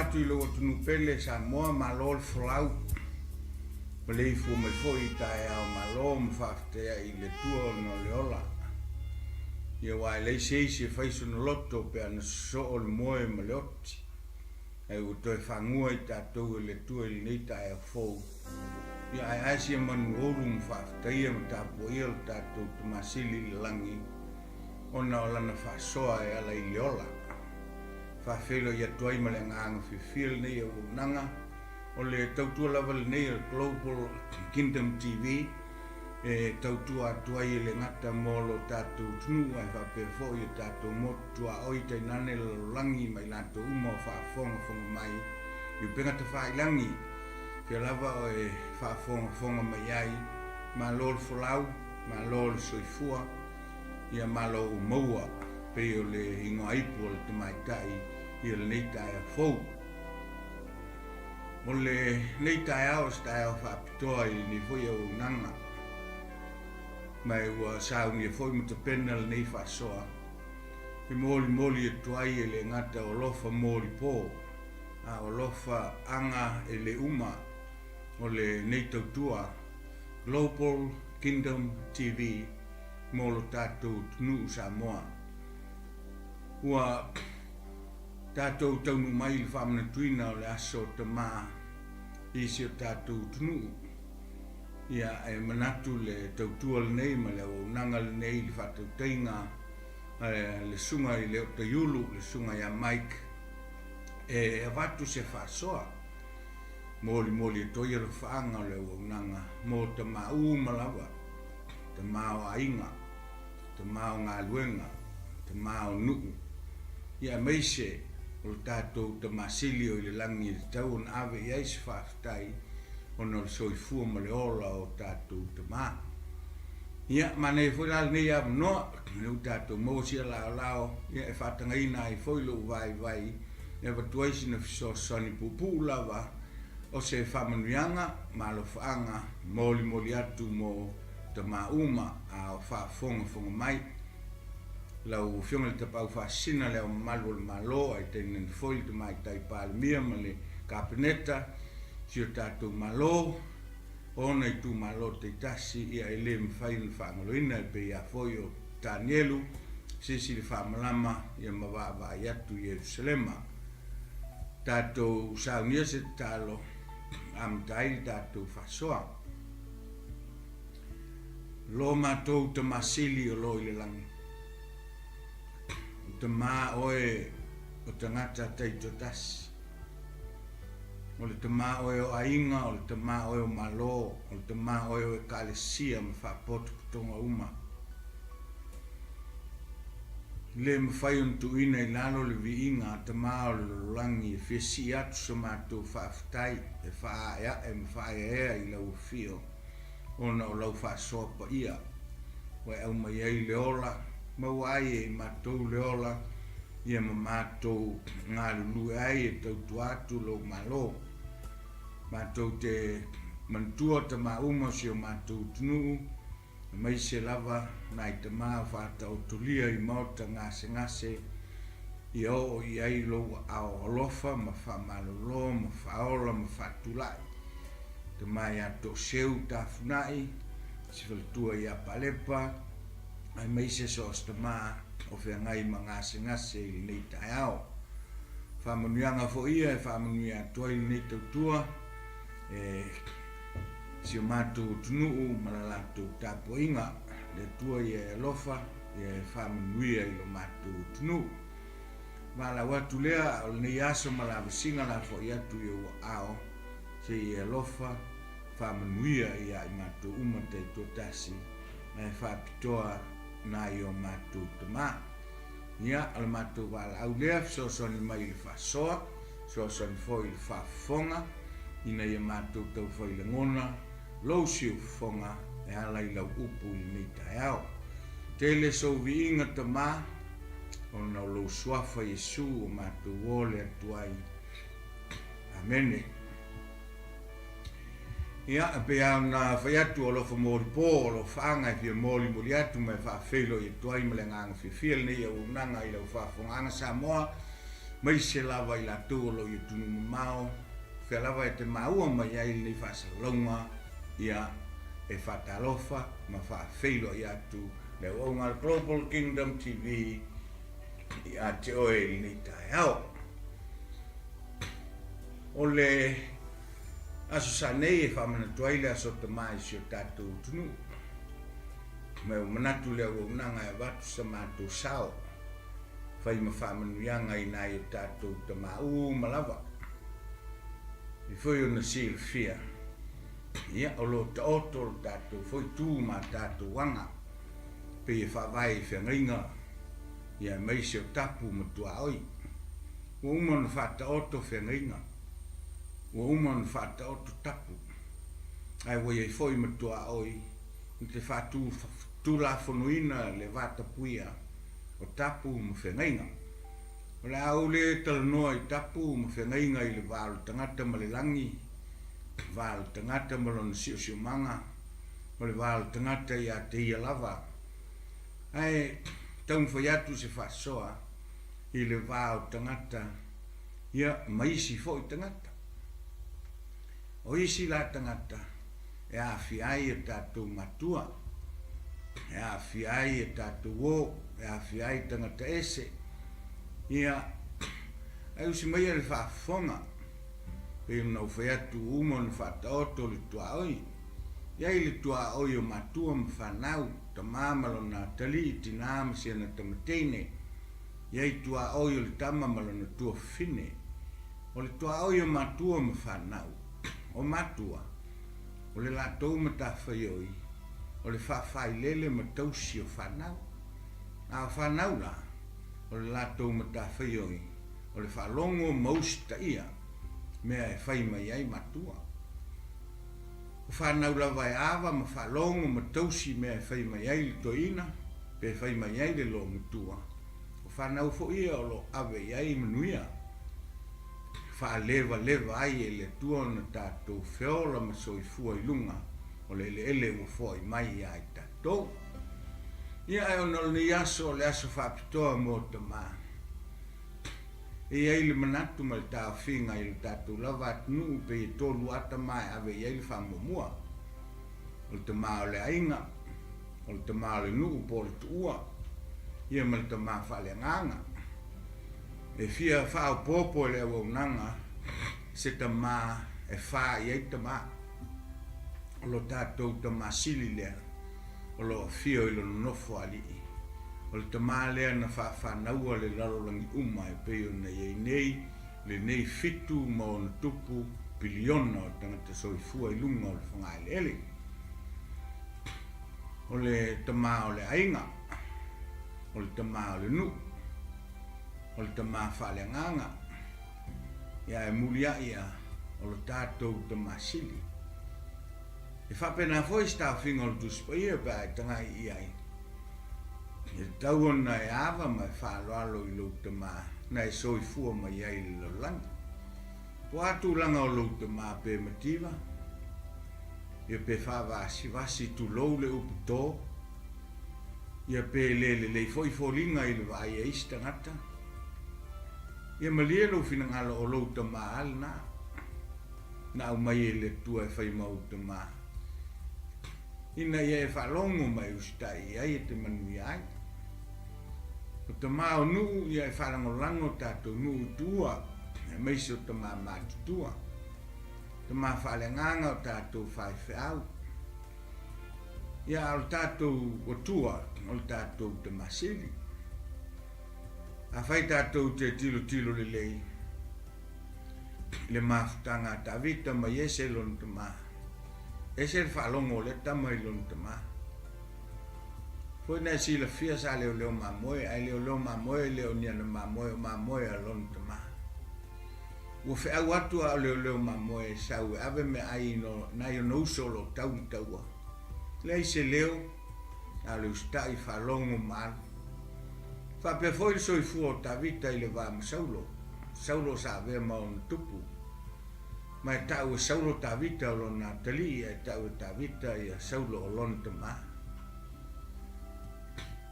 atu i lo tunu pele Samoa malo le flau. Malei fu me foi tae au malo mfaftea i le tua no le ola. Ia wai lei seisi faiso no loto pe ana so o le moe ma le oti. E u toi whangua i tātou le tua i nei tae a fau. Ia ai asi e manu oru mfaftea ma tāpo ia le tātou tumasili le langi. Ona o lana whasoa e ala i le ola. whawhelo ia tuai ma le nganga whiwhil nei o nanga o le tautua lava le nei o Global Kingdom TV tautua tuai le ngata molo tātou tunu ai whapewho i tātou motua oi te nane langi mai lātou uma o whaafonga mai i penga te whailangi kia lava o e whaafonga mai ai ma lol folau ma lol soifua ia malo maua pe o le ingo aipu o le te maitai i le nei tai a fou. O le nei tai ao stai au whaapitoa i ni foi au nanga. Mai ua saungi e foi muta pena le nei whasoa. He moli e tuai e le ngata o lofa moli pō. A o lofa anga e le uma o le nei tautua Global Kingdom TV molo tātou tunu Samoa. Ua tātou taunu mai le whamana tuina o le aso te mā isi o tātou tunu. Ia e manatu le tautua le nei ma le o nanga le nei le whatau teinga le sunga i le o te yulu, le sunga ia Mike e avatu se whasoa. Moli e toi aro whaanga le o nanga mo te mā malawa, te mā o ainga, te mā o ngā luenga, te mā o nuu. Ia meise o tātou te masili o i le langi le tau on ave i eis whaftai o no le soifua ma le ola o tātou te mā. Ia mana e fwoi lal nei apu noa, le u tātou mōsia lao, ia e whatangaina i fwoi lo vai, e watuaisi na fisosani pupu lava o se whamanuianga ma lo whaanga moli atu mo te mā uma a o whaafonga mai. Lau whionga le tapau whaasina leo malu le malo ai tenen foil te mai tai pālemia ma le kapeneta si o tātou malo ona i tu malo te tasi ia e le mwhai le whaangaloina e pe ia foi o Tanielu sisi le whaamalama ia mawaa i atu i Jerusalema. Tātou saunia se talo amtai tātou whasoa. Lo mātou te masili o lo i le langi. Te mā oe o te ngata teito tasi. O le te mā oe o ainga, o le te mā oe o malo, o le te mā oe o e kalesia ma whapotu kutonga uma. Le mwhai on tu ina i lalo le vi inga te mā o le lolangi e whiesi atu sa mātou whaafutai e whaaya e mwhaia ea i lau fio ona o lau whaasopa ia. Wai au mai ei le ola mau ai e mātou leola ia ma mātou ngā lulu ai e tautu atu lo malo. Mātou te mantua te mauma si o mātou tunu, mai se lava nai te mā whātau tulia i mauta ngase i o i ai lo ao olofa ma whamalolo ma whaola ma whatulai. Te mai ato seu tafunai, si whaltua i apalepa, ai mai se sos te mā o whengai ma ngase i nei tai ao. Whamanuianga fo ia e whamanuia toa i nei tautua si o mātou tunuu ma la lātou tāpoinga le tua i e lofa i e whamanuia i lo mātou tunuu. Ma la watu lea o nei aso ma la visinga la fo i atu i o ao si i e lofa whamanuia i a i mātou umate i tōtasi e whapitoa na i o mātou te mā. Ia ala mātou wala au lea so soni mai i le whasoa, so soni fo i le whafonga, ina i a mātou tau fo i le ngona, lau siu fonga e ala i lau upu i nei tai au. Tele so vi inga te mā, o na lau suafa Jesu o mātou wole atuai. Amene. Ia, pe au na whaiatu o lofa mori pō, o lo whaanga i fia mori atu mai whaafelo i tuai ma le nganga whiwhia nei au nanga i lau whaafonganga Samoa, mai se lava i la tū o lo i tunu mamao, whia lava e te maua mai ai nei whaasalonga, ia e whatalofa ma whaafelo i atu le onga Global Kingdom TV i a te oe i nei tai au. O le aso sa nei e whamana tuaile aso te mai si o tātou tunu. Me o manatu leo o nanga e watu sa mātou sao. fai ma whamanuianga i nai o tātou ta mau malawa. I foi o na 𝚟𝚑𝚍𝚎𝚘. Ia o lo ta oto o tātou foi tū ma tātou wanga. Pe e whawai whengainga. Ia meise o tapu ma tua oi. Ua uma na whata oto whengainga. Ua uma na whata oto tapu. Ai wai e foi ma tua oi. Ni te whatu tūla whanuina le wata puia. O tapu ma whengainga. O le au le talanoa i tapu ma whengainga i le wālu tangata ma le langi. Wālu tangata ma lona sio manga. O le wālu tangata i a te ia lava. Ai taun whaiatu se whasoa i le wālu tangata ia maisi fo i tangata. O isi la tangata e a whiai e tātou matua. E a whiai e tātou o. E a whiai tangata ese. Ia, ai usi mai le whaafonga. Pe unau whaiatu umo na whaataoto le tua oi. Ia i le tua oi o matua ma whanau. Ta mamalo na tali tina ma sia na tamatene. Ia i tua oi o le tamamalo na tua fine. O le tua oi o matua ma whanau. O matua. O le latou ma ta whaioi. O le whawhai lele ma tausi o whanau. A whanau la. O le latou ma ta whaioi. O le whalongo mausta ia. Mea e whai mai ai matua. O whanau la vai awa ma whalongo ma tausi mea e whai mai ai le toina. Pe whai mai ai le lo matua. O whanau fo ia o lo awe ai manuia. Wha leva ai e le tua na tātou whiola ma soifua i lunga. O le ele ua fwoi mai ai tātou. Ia e ono ni aso le aso whapitoa mo te maa. E ai le manatu ma le tāo whinga i le tātou lava atunu pe i tolu ata mai ave i ai le whamomua. O le te maa o le ainga. O le te maa o le nuu po le tuua. Ia ma le te maa whale nganga. E fia whao popo le au nanga se te maa e wha i ai te maa. O lo tātou te maa sili lea. O lo fio i lo nofo ali. O le te maa lea na whanaua le lalolangi uma e peo na iei nei le nei fitu ma o na tupu piliona o tangata soifua i lunga o le whangai le ele. O le te maa o le ainga. O le te maa o le nu. O le te maa whale nganga. Ia e mulia ia o le tātou te maa sili. E whapena foi stau whinga o le tuspa ia pa e tangai iai. E tauona e awa mai whaloalo i lau te maa. Na e soifua mai iai le lolangi. Po atu langa o lau te maa pe mativa. Ia pe whawasi tu lou le upu tō. Ia pe le foi folinga i le vai e istangata. Ia malia lo finangalo o lau te maa alna. Na au mai e le tua e whai mau te maa. Ina ia e whalongo mai ustai ia e te manui ai. O te maa o nuu ia e whalango lango tātou nuu tua. E meisi o te maa mātu tua. Te maa whalenganga o tātou whai whiau. Ia o tātou o tua, o tātou te masiri. A whai tātou te tilo le lei. Le mafutanga ta vita mai ese lon te maa. Ese il whalongo le tama i lon te maa. Foi na si la fia sa leo mamoe, ai leo mamoe, leo niana mamoe a lon te maa. Ua whiau atu a leo mamoe sau e ave me ai no, na i no solo taua. Lei se leo, a leo stai whalongo maa. Whapea foi le soifua o ta vita i le vama saulo. Saulo sa vea maon tupu. Ma e tau e saulo ta vita o lona tali, e tau e ta vita i a saulo o lona te maa.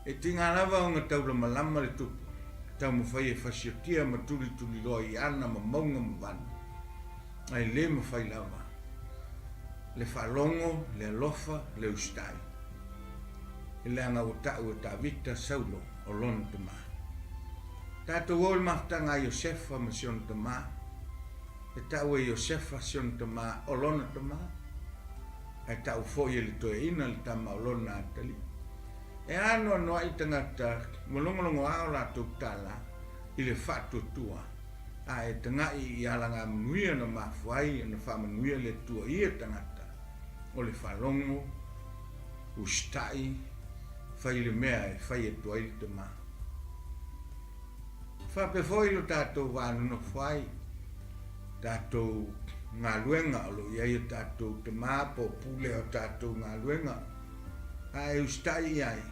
E tinga lava o nga tau la malama le tupu. Tau ma whai e whasiotia ma tuli loa i ana ma maunga ma vana. Ai le ma whai lava. Le whalongo, le alofa, le ustai. E le anga o tau e ta vita saulo o lona te maa. Tātou o le maftanga Iosefa ma sion te maa. E tau e Iosefa sion te maa o lona te maa. E tau foi e le toe ina le tama o lona atali. E ano no ai tangata molongolongo ao la tala i le whatutua. A e tangai i alanga manuia no mafuai no whamanuia le tua ia tangata. O le whalongo, ustai, whai le mea e whai e tua i te maa. Whapefoi lo tātou wānu no whai. Tātou ngā luenga o lo iai o tātou te maa po pule o tātou ngā luenga. A e ustai ai.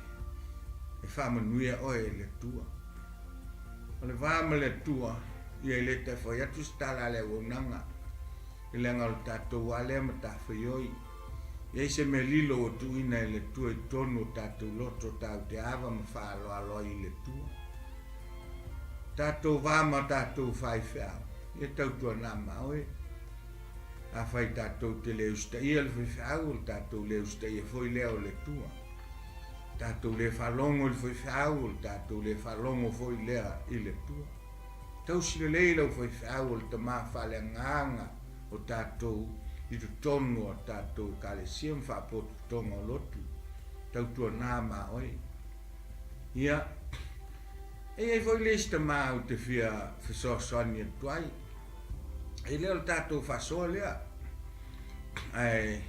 E whamanuia oe le tua. O le wāma le tua, ia le te whai atu stala le wonanga. I lenga o tātou wale ma tā whaioi. Ia se me lilo o tu ina le tua i tonu o tātou loto tāu te awa ma whaalo aloi i le tua. Tātou wāma tātou whai whiau. Ia tau tua nā maoe. A whai tātou te leo sta ia le whai whiau, tātou leo sta ia whai leo le tua. Tātou le whalongo le whai whiau, tātou le whalongo whai lea i le tua. Tau si le leila o whai whiau le ta maa whale nganga o tātou i tu tonu o tātou kale siam whapotu tonga o lotu. Tau tua nā maoe. Ia, e foi lista maa o te whia whisosoni e tuai. E leo tātou whasoa lea. Ai,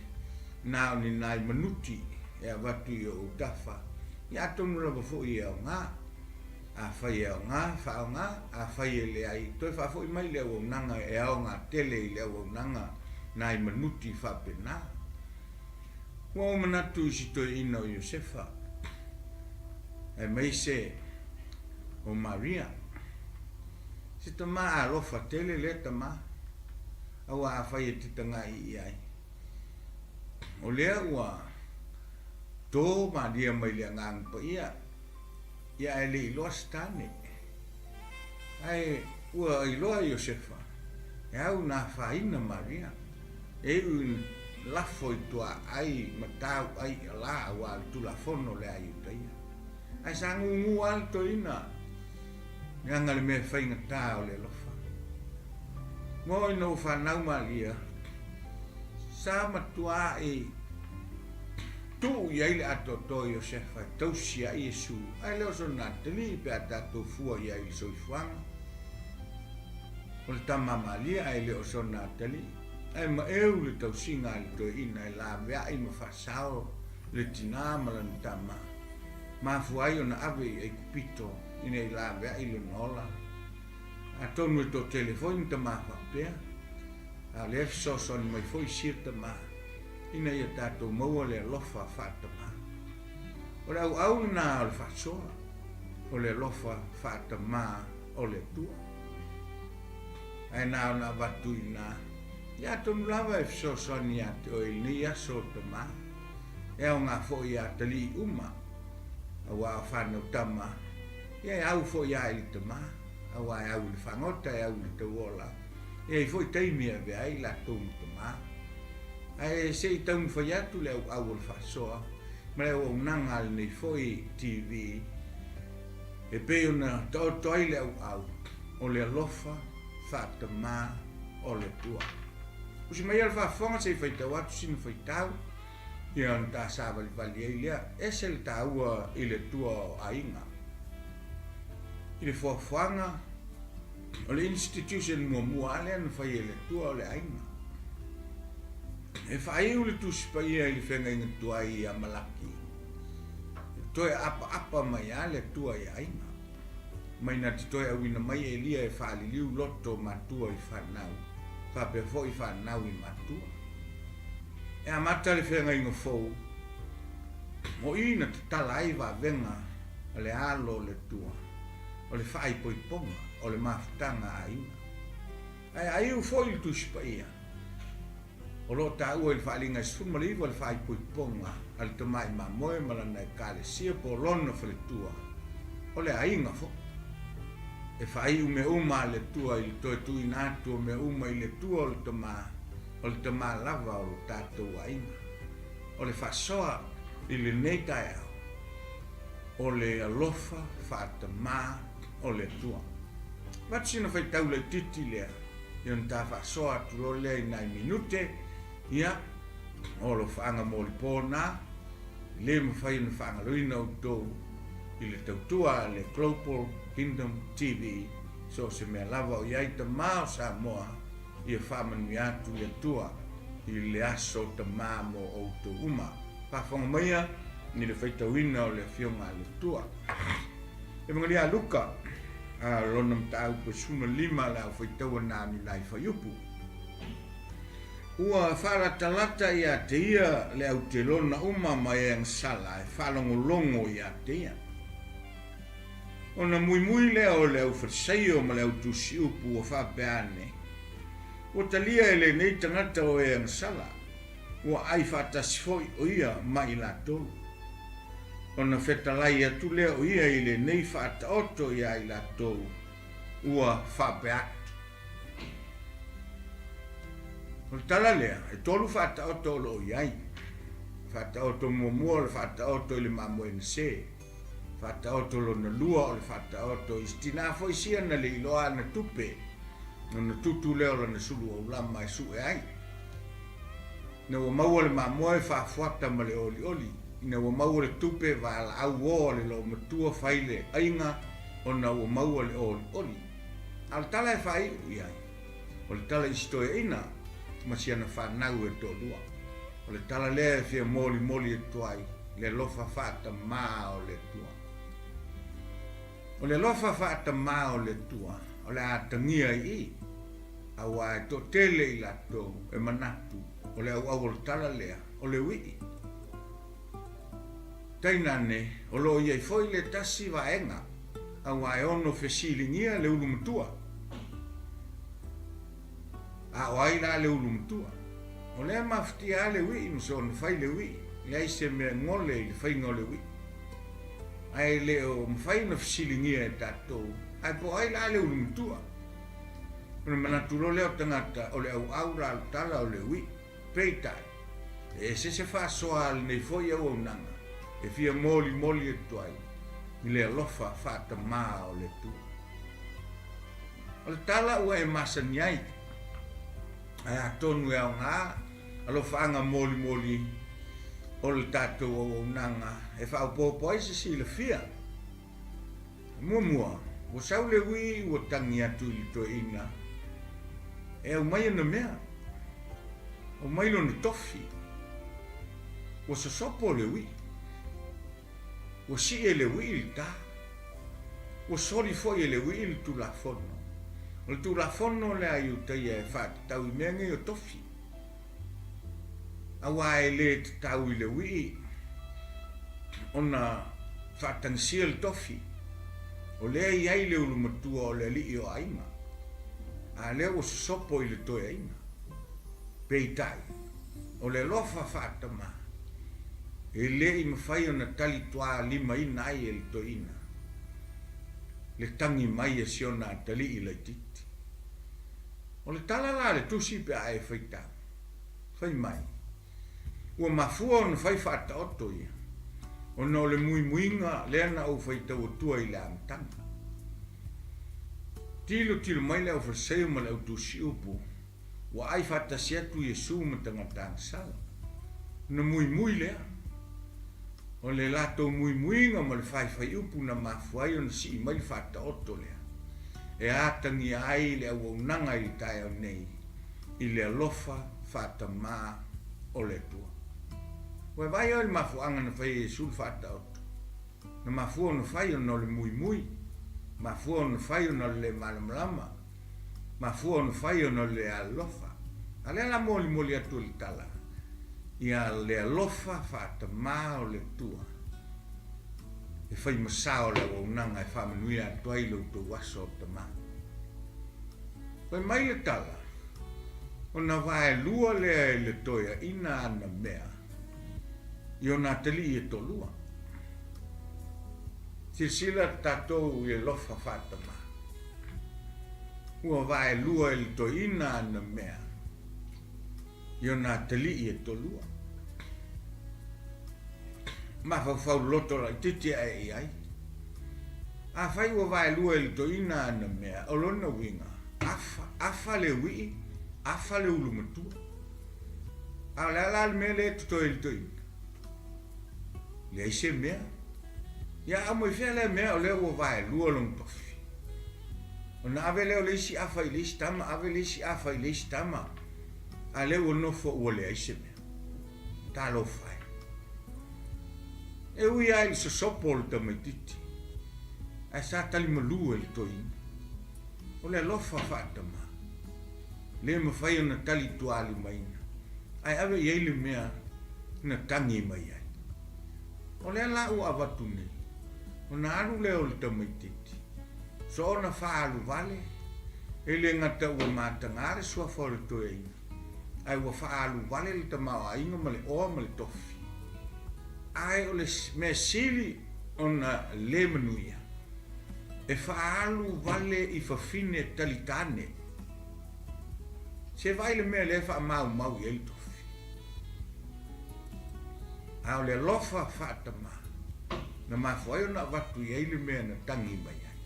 nao ni nai manuti e a watu i o utafa. Ia tonu lava fo i e o ngā. A whai e o ngā, whao ngā, a whai e le ai. Toi whafo i mai leo o nanga e ao ngā tele i leo o nanga nai manuti whapena. Wa o manatu si toi ina o Iosefa. E mai se o Maria. Si ta maa alofa tele le ta maa. Awa a whai e titanga i ai. O lea ua tō maa lia mai lea ngang pa ia. Ia e le iloa stane. Ai ua iloa Iosefa. E au nā whaina Maria. E un lafo i tua ai matau ai la wa tu la fono le ai utaia. Ai sangu ngu alto ina. Nganga le me whainga tā o le lofa. Ngoi no whanau malia. Sa matua e tu iai le ato to Iosefa. Tausia Iesu. Ai leo so natali pe atato fua iai soifuanga. O le tama malia ai leo so natali. Ai ma eu le tausinga le to ina e la vea i ma whasao le tina ma le tama. Ma fuai o na ave e kupito ina i la vea i le nola. A tonu e to telefoni ta ma whapea. A le efsoso ni mai foi sir ta ma. Ina i a tato maua le lofa whata ma. O le au na o le whasoa. O le lofa whata ma o le tua. Ai na o na watu ina. Ia tonu lava e fisosoni a te oil ni a so te maa. E au ngā fo i a te li uma. A wā whanau tama. Ia e au fo i a ili te maa. A wā e au li whangota e au li te wola. Ia i fo i teimi a vea i la tonu te maa. A e se i taunu whai atu le au li whasoa. Ma leo au nanga li nei fo i TV. E peo na toi le au. O le alofa whata maa o le tua. Usi mai alfa fonga se fai tau atu sinu fai tau. Ia an ta sa vali ai lea. Ese le taua i le tua o ainga. I le fuafuanga. O le institution mua alea na fai e le tua o le ainga. E fai u le tusipa ia i le whenga inga tua i a malaki. Toe apa mai a le tua i ainga. Mai na ti toe awina mai e lia e whaali liu loto matua i whanau. Pape fo i whanau i matua. E a mata le whenga ingo fou. Mo ina te tala ai wa venga o le alo le tua. O le whai poi ponga. O le mafutanga a ina. Ai ai u fo i tuspa ia. O lo ta ua i whaalinga i sfuma le iwa le whai poi ponga. Al te mai ma moe malana e kale sia po lona whale tua. O le a inga fo. E whai ume uma le tua i toi tui nātu o me uma i le tua o le tama lava o tātou a inga. O le whasoa i le neitai au. O le alofa whata mā o le tua. Watsina whai tau le titi lea. Ion tā whasoa tu o lea i nai minute. Ia, o lo whaanga mō li pōna. le mawhai na whaangaluina o tōu i le tautua le Global Kingdom TV so se mea lava o iai ta mao Samoa i a whamanu atu le tua i le aso ta mo o tō uma whawhanga maia ni le whaitawina o le whionga le tua e mga lia luka lona mtau pa suma lima la whaitawa nani lai whaiupu ua wharatalata i a te ia le au te lona uma mai ang sala e whalongolongo i a te ia. Ona mui lea o le au whasaio ma le au tusi upu o whapeane. O talia e le nei tangata o e ang sala ua ai whatasifoi o ia mai la tolu. Ona whetalai atu lea o ia i le nei whataoto i ai la tolu ua whapeatu. O tala lea, e tolu whataoto lo iai. Whataoto mua le whataoto i le mamoen se. Whataoto lo na lua o le whataoto i stina fo isia na le iloa na tupe. Na tutu leo la na sulu o lama e su e ai. Na ua maua le mamoe whafuata ma le oli. Na ua maua le tupe wa ala au o le lo matua whaile ainga o na ua maua le oli. Al tala e whai u iai. O le tala istoe ina. Masiana whanau e tō lua. O le tala lea e whia moli e tuai, le lofa whata maa o le tua. O le lofa whata maa o le tua, o le atangia i, a wa e tō tele i la tō e manatu, o le au le tala lea, o le wii. Tainane, o lo iai foi le tasi wa enga, a wa e ono whesilingia le ulumutua. A wai la le ulumutua. O lea maftia le wi mso on fai le wi. Lea se me ngole i fai ngole wi. Ai le o mfai na fsilingia e tatou. Ai po ai la le ulumutua. Ona manatulo leo tangata o le au la tala o le wi. Peitai. E se fa soa al nei foi au nanga. E fia moli e tuai. I le alofa fata maa o le tu. O le tala ua e masaniai. Ai atonu e au ngā, alo whaanga moli o le tātou o nanga, e whao pōpoi se si le fia. Mua, o sau le wi o tangi atu i to ina, e au mai ana mea, o mai lo na tofi, o sa sopo le wi, o si e le wi il tā, o sori foi e le wi il tu la fono. O le tulafono le ai utai e whātatau i menge o tofi. Awa e le tatau i le wii. Ona whātangsia le tofi. O le ai ai le ulumatua o le li o aima. A le o sopo i le toe aima. Peitai. O le lofa whātama. E le i mawhai o na tali toa lima ina ai e le toe ina. Le tangi mai e siona tali i le titi. O le tala la le tusi pe ae whaitau. Whai mai. Ua mafua o na whai whata oto ia. O na o le muinga leana au whaitau o tua i le amtanga. Tilo mai le au whaseo ma le au tusi upu. Ua ai whata siatu i e suma tangatang sala. Na mui lea. O le lato muinga ma le whai upu na mafuai o na si mai whata oto lea. E atangi ai le au nanga i tai au nei. I le alofa whata maa o le tua. Ua vai o le mafuanga na whai e sul whata oto. Na mafua o na whai o na le mui. Mafua o na whai o na le malamalama. Mafua o na whai o na le alofa. A le ala moli atu le tala. Ia le alofa whata maa o le tua. E whai masao le waunanga e whamanui atu ai lau tō waso o ta maa. Whai mai le tala. O na wae lua lea e le toia ina ana mea. I o na tali e to lua. Sila tatou e lofa whata maa. Ua wae lua e le toia ina ana mea. I o na tali e to lua. Ma fau loto la titi ai ai. A fai ua vai lua il to ina na mea o lona winga. Afa le wi, afa le ulumatua. A la me le to il to ina. le se mea ia amo I fea le mea o le ua vae lua long tofi ona ave leo le isi afa I le isi tama ave le isi afa I le isi tama a le ua nofo ua le aise mea talo fai e ui ai le sosopo o le tamaititi a sa tali malu e le toina o le alofa faatama le mawhai ona tali tuali maina ai ave iei le mea na tangi mai ai o le la ua avatu nei o na alu leo le tamaititi so ona whaalu vale e le ngata ua matangare sua fo le toeina ai ua whaalu vale le tamao ainga ma le oa ma le tofi ai o le mea sili ona le manuia e whaalu vale I whawhine talitane se vai le mea le wha mau mau I tofi ai o le lofa whaatama na mawhai ona watu I le mea na tangi mai ai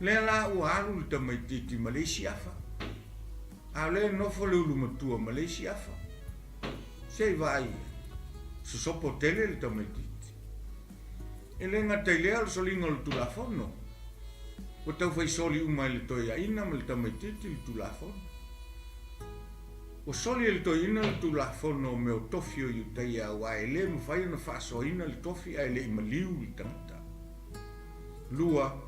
le la ua alu le tamaititi ma le isi afa a le nofo le ulu matua ma le isi afa se vai se sopo tele le tamaititi e le ngata I lea le solinga le tulafono o tau fai soli uma le toia ina ma le tamaititi le tulafono o soli le toia ina le tulafono me o tofi o iutaia wa e le mawhai na whaaso ina le tofi a le imaliu le tangata lua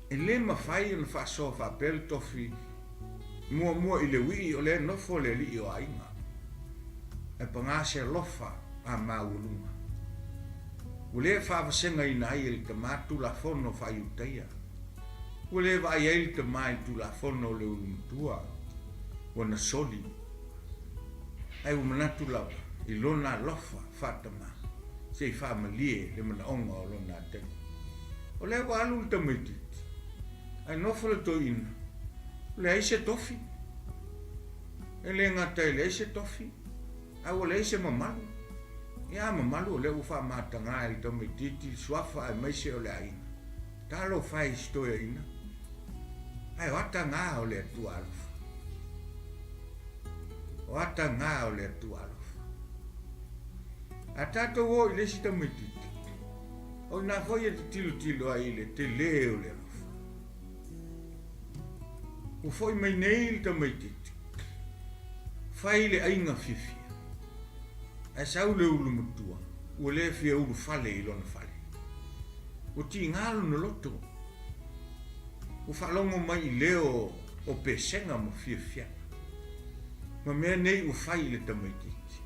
e le mawhai na whaaso whapel tofi mua I le wii o le nofo le li o ainga e pangase lofa a maulunga ule whaavasenga ina ai le tamatu la fono whaiutaia ule vai ai le tamai tu la fono le ulumutua wana soli ai umanatu lava I lona lofa whatama sei whaamalie le mana onga o lona te o le wa alu le tamaititi ai nofo le toina le aise tofi e le ngata le aise tofi ai o le aise mamalu ia mamalu o le ufa matanga I tamaititi swafa ai maise o le aina talo fai stoia ina ai wata ngā o le tualufa wata ngā o le tualufa a tato o I le si tamaititi o na foi e tilo ai le te leo le alufa o foi mai nei le tamaititi fai le ainga fifia ai sau le ulu mutua ua le fia ulu fale I lona fale o ti ngalo no loto o whalongo mai I leo o pesenga mo fia ma mea nei o fai le tamaititi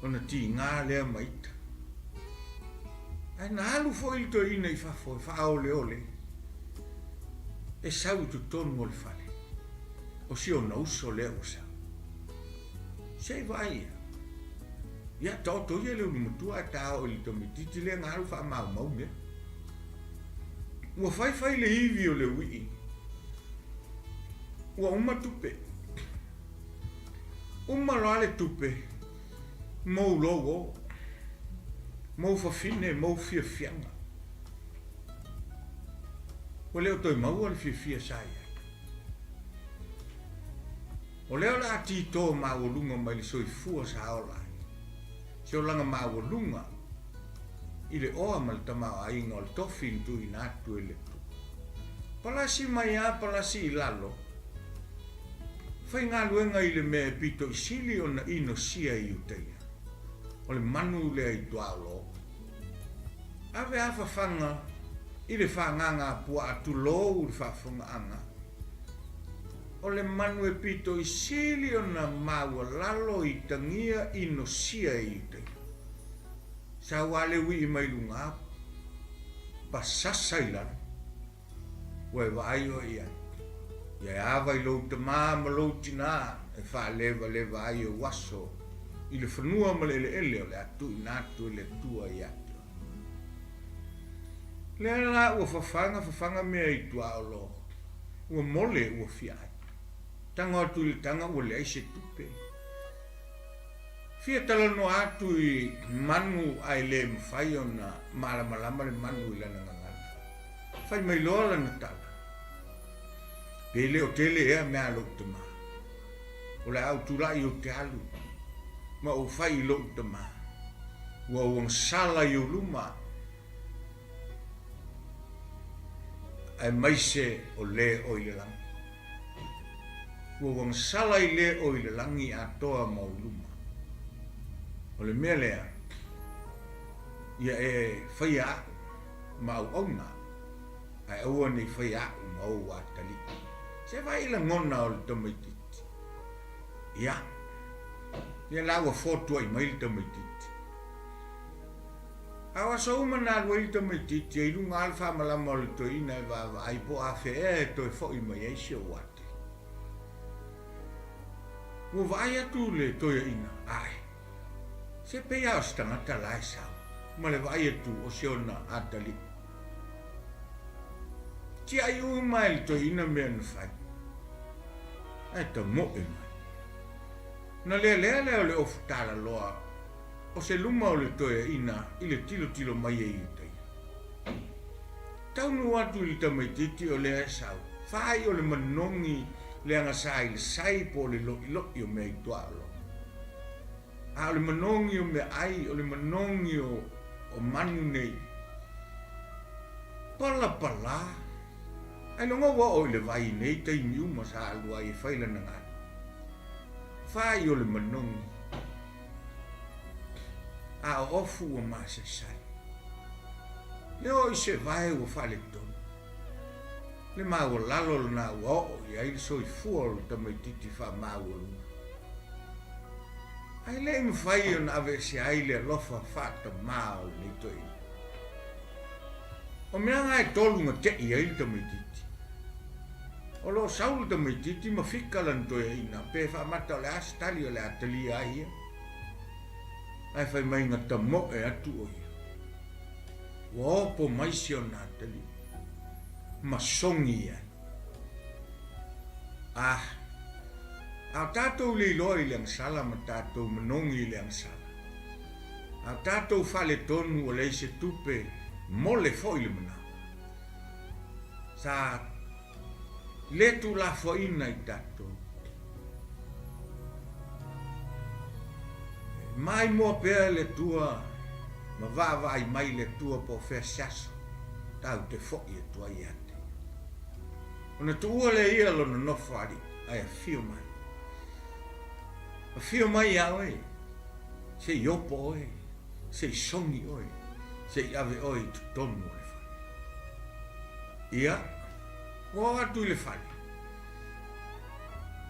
ona ti ngā lea maita ai na alu fo I to ina I fafo I faa ole ole e sau tu tonu o le fale o si o nauso leo o sau sei vai ia toto ia le mutua ta o le tamaititi le ngaru fa mau me ua fai le ivi o le wii ua uma tupe uma loa le tupe mou logo mou fafine mou fiafianga o leo toi mau o le fiafia saia o leo la tito maulunga mai le soifua sa ola se o langa maulunga I le oa ma le tamao ainga o le tofi tu ina atu e le tu palasi mai a palasi I lalo fai ngā luenga I le mea pito I sili o na ino sia I uteia o le manu le ai tualo ave a fafanga I le whanganga pua atu lou le whafunga anga o le manu e pito I sili o na maua lalo I tangia ino sia I uteia sa wale wi mai lunga pasasa ila we vai o ia ia ava I lo te mama lo tina e fa leva ai o waso I le whanua ma le ele o le atu inatu le tua ia le la ua fafanga mea I tua o lo ua mole ua fiai tanga atu I tanga ua le aise tupe fia tala no atu I manu ai le mwhai o na malama le manu I lana ngangana fai mai loa lana tala pe le o tele ea mea lo te maa o le au turai o te alu ma o fai lo te maa ua uang sala i uluma ai maise o le o i le langi. Ua uang sala i le o i le langi a toa ma uluma. O le mea lea, ia e whaia ma au auna, ai aua nei whaia ma au a tali. Se vai la ngona o le tamaititi. Ia, ia laua fotua i mai le tamaititi. Awa so umana lua i tamaititi, e lunga alfa malama o le toina e va ai po a fea e toi fo i mai eisi o wate. Ua vai atu le toia ina, ai. Se pea o stangata lai sao, ma le vai atu o siona atali. Ti ai uma e le toina mea na fai. Ai ta mo e mai. Na lea o le ofutala loa, o se luma o le toia ina i le tilo mai e iutai. Taunu atu i le tamaititi o le sau, fai o le manongi le angasa i le sai po le lo i o mea i tualo. A o le manongi o mea ai, o le manongi o manu nei. Pala. Ai longa wa o le vai nei tai miu ma sa alua i whaila na ngā. Fai o le manongi. A o ofu o masa sai. Leo i se vai o whale tonu. Le mau o lalo na ua o i ai so i fua o le tamaititi wha mau o luna. Ai le im whai o na ave se ai le lofa whata maa o le toi. O mea ngai tolu te i ai le tamaititi. O lo saulu tamaititi ma fika lan toi ina. Pe wha mata o le astali o le atali ai. Ai whai mai ngata mo e atu o ia. Wa opo maisi o na atali. Ma songi ia. A tātou le loa i leang sala ma tātou manongi i leang sala. A tātou whale tonu o leise tupe mole fo i le mana. Sa letu la fo ina i tātou. Mai mua pēr le tua, ma vāva i mai le tua po whea siaso. Tau te fo i e tua i ate. Ona tu ua le ia lo na nofari, ai a fio mai. A fio mai aoi, se i opo oi, se i songi oi, se i ave oi tu tonu o le whare. Ia, o atu i le whare.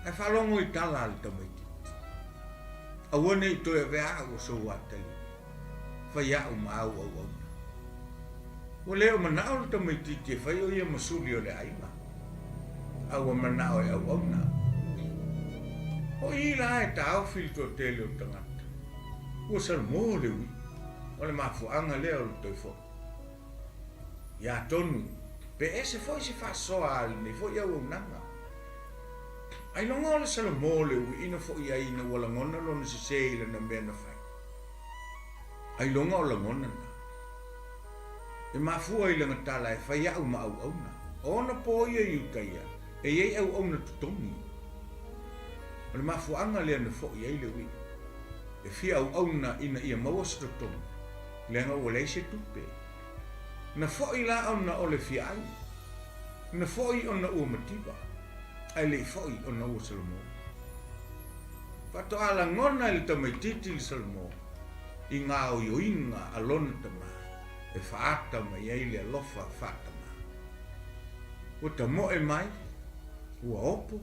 E whalongo i tala al tamaiti. A wane i toi a vea o so watali. Whai au maau au. O leo manao le tamaiti te whai o ia masuli o le aima. Au manao e au na. O i la e tau filto tele o tangata. O sal mo le ui. O le mafuanga leo le toi fo. Ia tonu. Pe ese foi se fa soa al ni foi au nanga. Ai longa le sal mo le ui ina foi ai na wala ngona lo se seile na mena fai. Ai longa o la ngona na. E mafua i langa tala e fai au ma au na. Ona po ia i ukaia. E iei au na tutongi. O le mafuanga lea na fo iei le ui. E fia au na ina ia maua sa tutongi. Leanga o leise tupe. Na fo i la au na o le fia ai. Na fo i ona ua matiba. Ai le fo i ona ua Salomo. Pato ala ngona i le tamaititi li Salomo. I ngā o ioinga alona tama. E whaata mai ei le alofa whaata mai. Ua ta moe mai. Ua opo.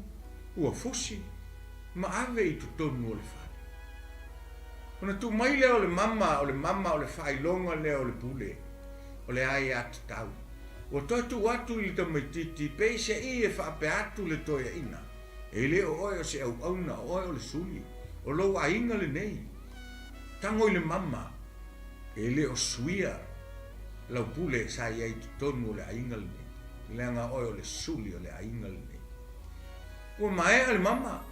Ua fusi. Ma ave i tutonu o le whare. Ona tu mai leo le mama o le whailonga leo le pule. O le ai atu tau. Ua toi tu atu i le tamaititi. Pei se i e whaape atu le toia ina. E leo oi o se au auna oi o le suli. O lo a inga le nei. Tango i le mama. E leo suia. Lau pule sa iai tutonu o le a inga le nei. Leanga oi o le suli o le a inga le nei. Ua mae a le mama.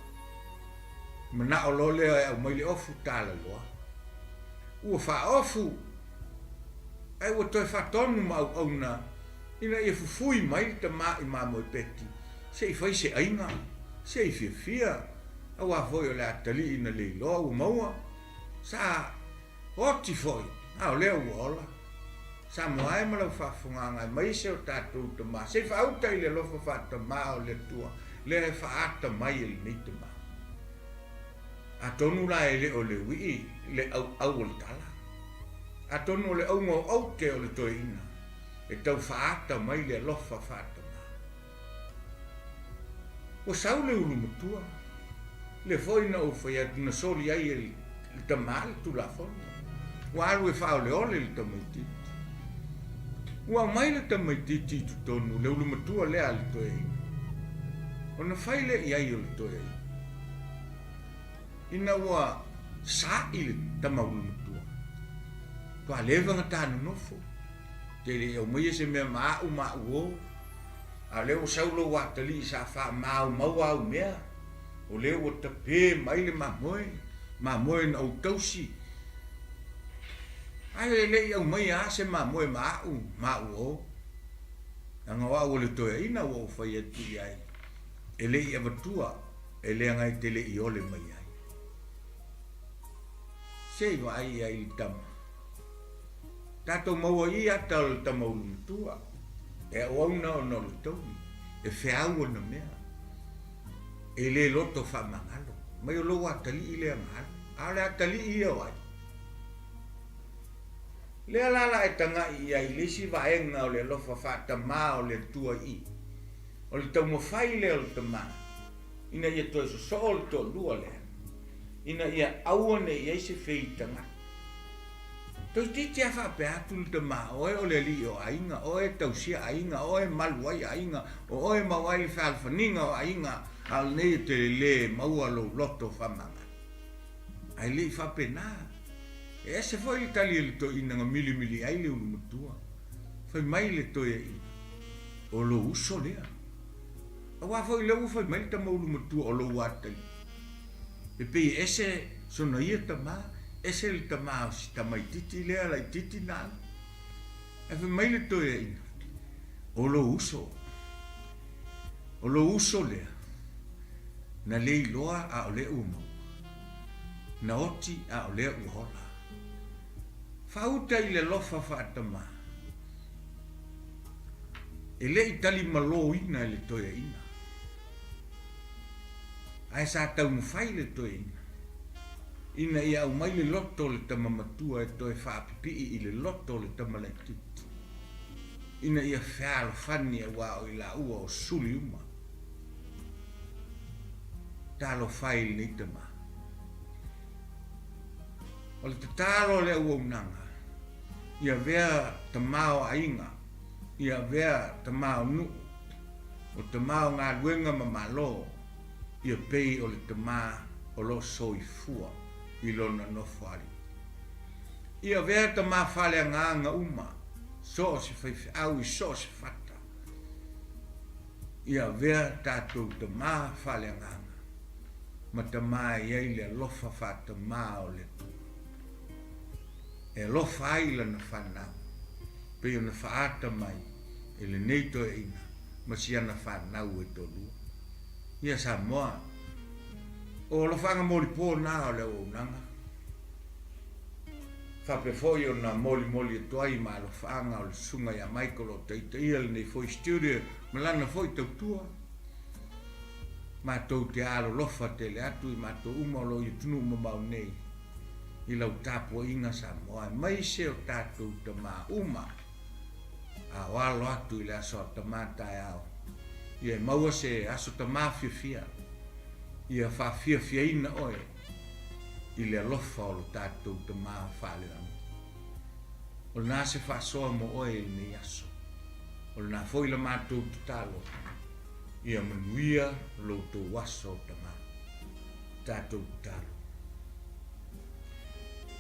Mana o lo leo e au mai le ofu tala loa. Ua wha ofu. Ai ua toi whatonu ma au na. Ina ia fufui mai ta maa i mamo i peti. Se i fai se ainga. Se i fia. Au a foi o le atali ina le loa ua maua. Sa oti foi. au lea ua ola Samoa e malau whaafunga mai se o tātou te mā. Se whaauta i le lofa whaata mā o le tua. Le whaata mai e nei te mā. A tonu la e le o le wii, le au o le tala. A tonu o le au ngō au te o le toi ina. E tau whaata mai le lofa whaata mā. O sau le ulu matua. Le foina o whai atu na soli ai e le tamā le tula fona. Wa alu e whao le ole le tamaiti. Ua mai le tamaiti tu tonu, le ulu matua lea le toi ina. O na whai le iai o le toi ina. Ina ua sa i le tama ulu matua. Tua levanga tānu nofo. Te le au mai se mea maa o. A leo saulo watali sa wha mau au mea. O leo o tape mai le mamoe na au tausi. Ai le au mai a se mamoe mau o. Anga wa o le toia ina o whai atu iai. E le i avatua, e le angai te le i ole mai ai. Sei wa ai i tama. Tato maua i ata o le tama ulu matua. E auna o no le tauni. E whiau o na mea. E le loto wha mangalo. Mai o lo atali i le angalo. A le atali i o ai. Le alala e tanga i ai lisi vaenga o le lofa whata mā o le tua i. O le tau mawhai le o le tama. Ina ia toi so o le to lua le. Ina ia awane i eise whei tanga. Toi titi a whape atu le tama oe o le li o ainga, oe tausia ainga, oe maluai ainga, oe mawai whalwhaninga o ainga, al nei te le maua lo loto whamanga. Ai le whape nā. E se foi tali le to ina nga mili ai le ulu matua. Fai mai le to e ina. O lo uso lea. Awa foi le ufai mai tama ulu matua o lo watali. E pei ese sona ia tama, ese le tama o si tamai titi lea lai titi nana. E fai mai le to e ina. O lo uso. O lo uso lea. Na le iloa a o le umo. Na oti a o le uhola. Fauta i le lofa whaatama. E le i tali malo ina le toia ina. Ai sa tau mwhai le toia ina. Ina ia au mai le loto le tamamatua e toe whaapipi i le loto le tamalaitit. Ina ia whialo whani e wao i la ua o suli uma. Talo whai le itama. O le tatalo le ua unanga. Ia vea tamao ainga, ia vea tamao nu, o tamao ngā luenga mamalo, ia pei o le tama o lo soifua i lona nofari. Ia vea tama whale nganga uma, so se whaifi au i so se fata. Ia vea tātou tama whale nganga, ma tama iei le lofa whata maa o le tu. E lofa ai lana whanau. Pei ona whaata mai. E le neito e ina. Ma si ana whanau e tolua. Ia Samoa. O lo whanga moli pō nā o leo unanga. Whape foi o na moli e toai ma lo whanga o le sunga ia Michael o teita ia le nei foi studio. Ma lana foi tautua. Ma tau te alo lofa te le atu i ma tau umalo i tunu mamau nei. I lau tapo inga Samoa, mai se o tātou tama uma, a walo atu i le aso tama tai au. Ia maua se aso tama fia, ia wha fia ina oe, i le alofa o lo tātou tama whale anu. O le nā se wha soa mo oe i nei aso, o le nā foi la mātou tutalo, ia manuia lo tō waso tama, tātou tutalo.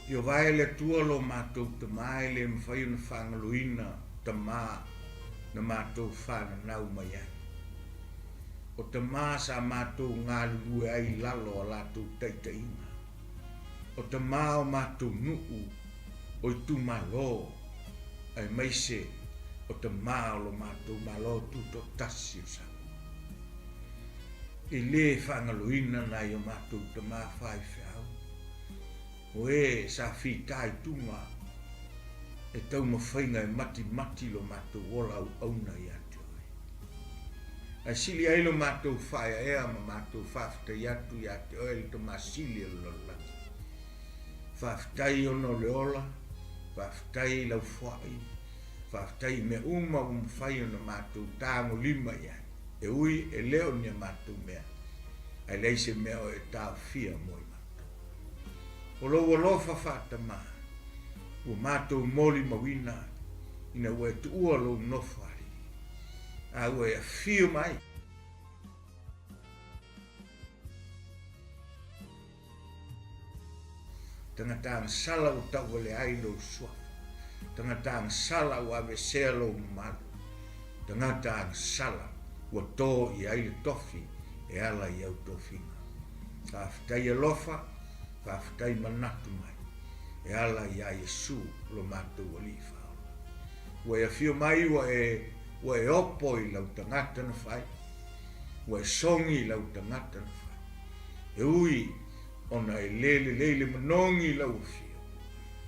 Io vai le tua lo mātou te mai le mwhai una whangaluina te mā na mātou whana nau mai ai. O te mā sa mātou ngā lue ai lalo a lātou teita inga. O te mā o mātou nuu o i tu malo ai maise o te mā o lo mātou malo tu to tasi o sa. I le whangaluina nai o mātou te mā whai whiau. O e sa whitai tunga e tau mawhainga e mati lo mātou ola au auna i atu ai. Ai sili ai lo mātou whaia ea ma mātou whawhitai atu i atu ai le to masili e lo laki. Whawhitai ono le ola, whawhitai lau whai, whawhitai me uma whai ono mātou tāngo lima i atu. E ui e leo ni a mātou mea. Ai leise mea o e tāu fia moi mātou. O lo walofa whata maa. Ua mātou moli mawina ina ua e tuua lo nofari. A ua e fio mai. Tangata ang sala o tau le ai lo suafa. Tangata ang sala o ave sea lo malu. Tangata ang sala ua tō i ai le tofi e ala i au tofinga. Whawhitai e lofa, whawhitai manatu mai. E ala i a Yesu lo mātou olifa. Ua e fio mai ua e opo i lau tangata na whai. Ua e songi i lau tangata na whai. E ui ona e lele manongi lau fio.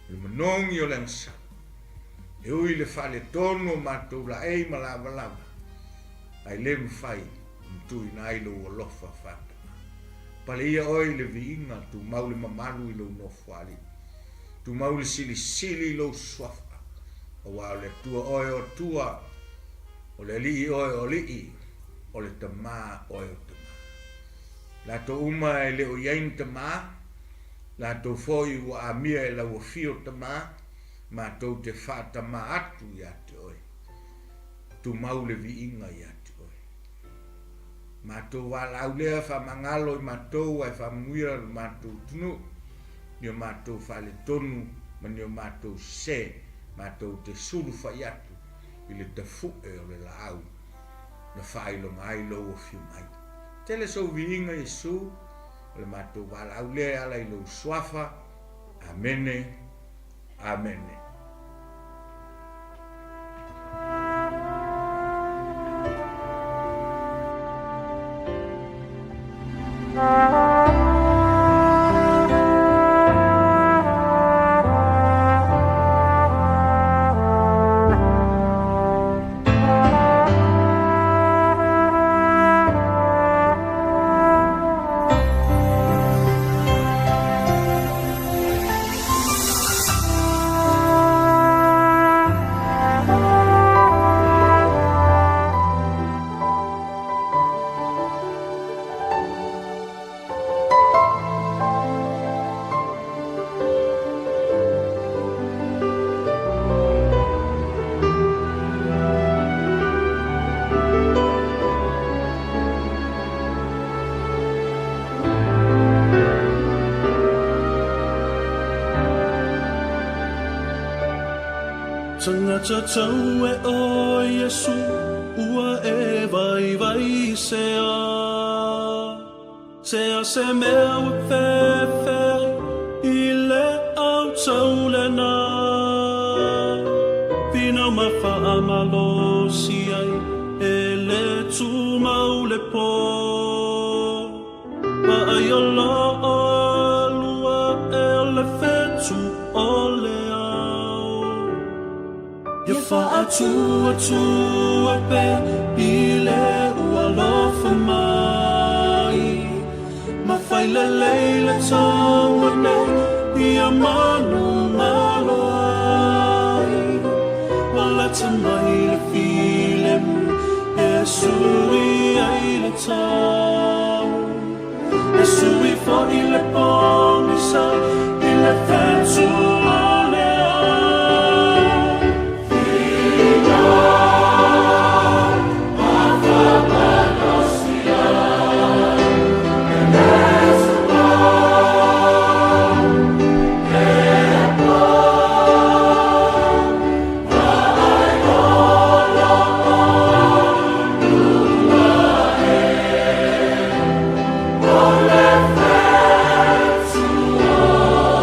Le manongi o le ansa. E ui le whale tonu o mātou la ei ma lava lava. Ai le mwhai mtui na ai lo alofa whata. Pale ia oi le viinga tu maule mamalu i lo nofwali. Tu maule sili lo swafa. O wa le tua oi o tua. O le li oi o li. O le tama oi o tama. La to uma e le o yain tama. La to foi wa amia e la o fio tama. Ma to te whata ma atu i ate oi. Tu maule viinga i ate. Mātou walau lea wha mangalo i mātou ai wha muira i mātou tunu. Nio mātou whale tonu, ma nio mātou se, mātou te suru whai atu. I le te fu'e o le laau, na whailo mailo o fiu mai. Tele so viinga Yesu, le mātou walau lea ala i lo swafa. Amene, amene. 𝚟𝚒𝚙𝚎𝚑 e o Yesu ua e vai sea se mea ua whewheri i le au tau lena Pina mawha amalosi ai e le tu mau le po Ma ai o la alua e o le whetu o le Whaatua pe i le ua lofa mai Ma whai le leile taua nei i a manu malo ai Wala ta mai le file mu e sui ai le tau E sui fo i le pongi sa i le whetu o le Oh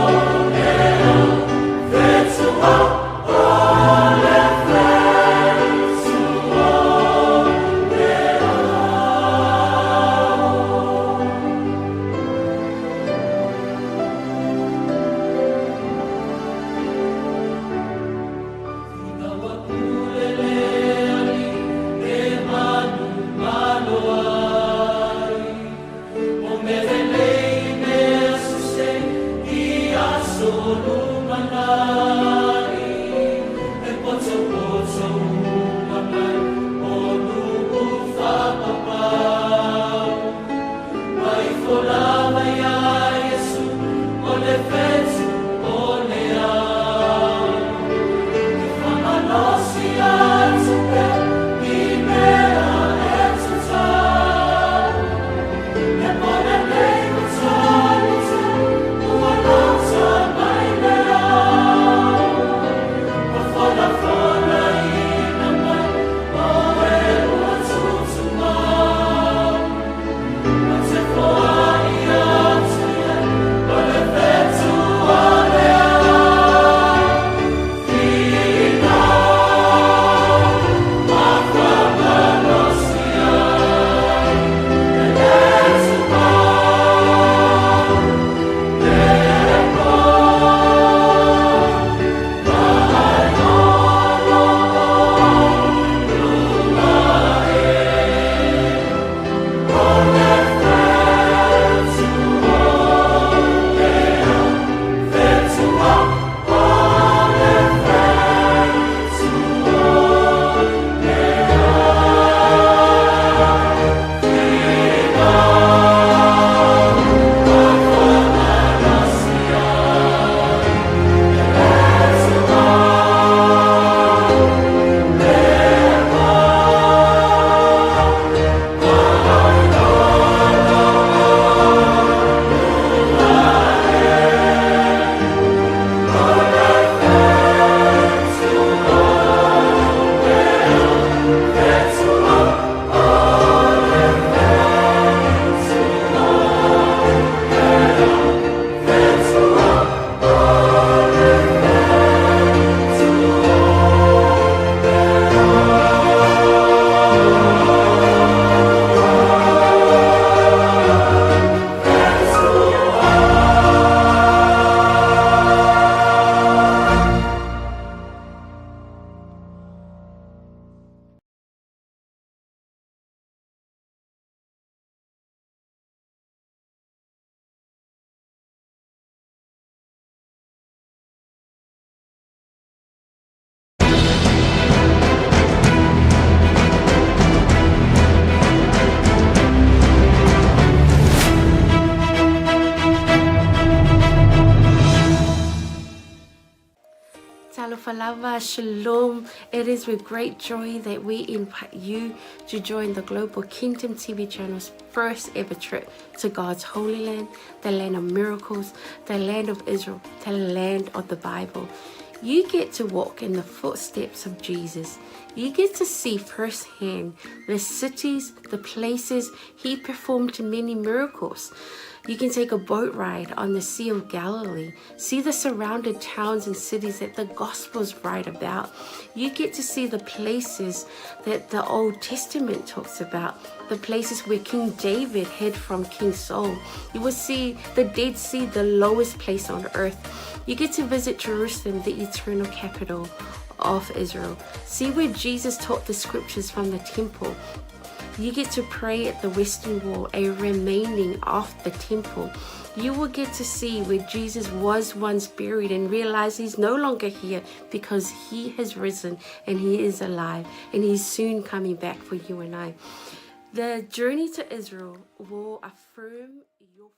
Falava, Shalom. It is with great joy that we invite you to join the Global Kingdom TV channel's first ever trip to God's Holy Land, the land of miracles, the land of Israel, the land of the Bible. You get to walk in the footsteps of Jesus. You get to see firsthand the cities, the places he performed many miracles. You can take a boat ride on the Sea of Galilee, see the surrounded towns and cities that the Gospels write about. You get to see the places that the Old Testament talks about, the places where King David hid from King Saul. You will see the Dead Sea, the lowest place on earth. You get to visit Jerusalem, the eternal capital of Israel. See where Jesus taught the scriptures from the temple. You get to pray at the Western Wall, a remaining of the temple. You will get to see where Jesus was once buried and realize he's no longer here because he has risen and he is alive and he's soon coming back for you and I. The journey to Israel will affirm your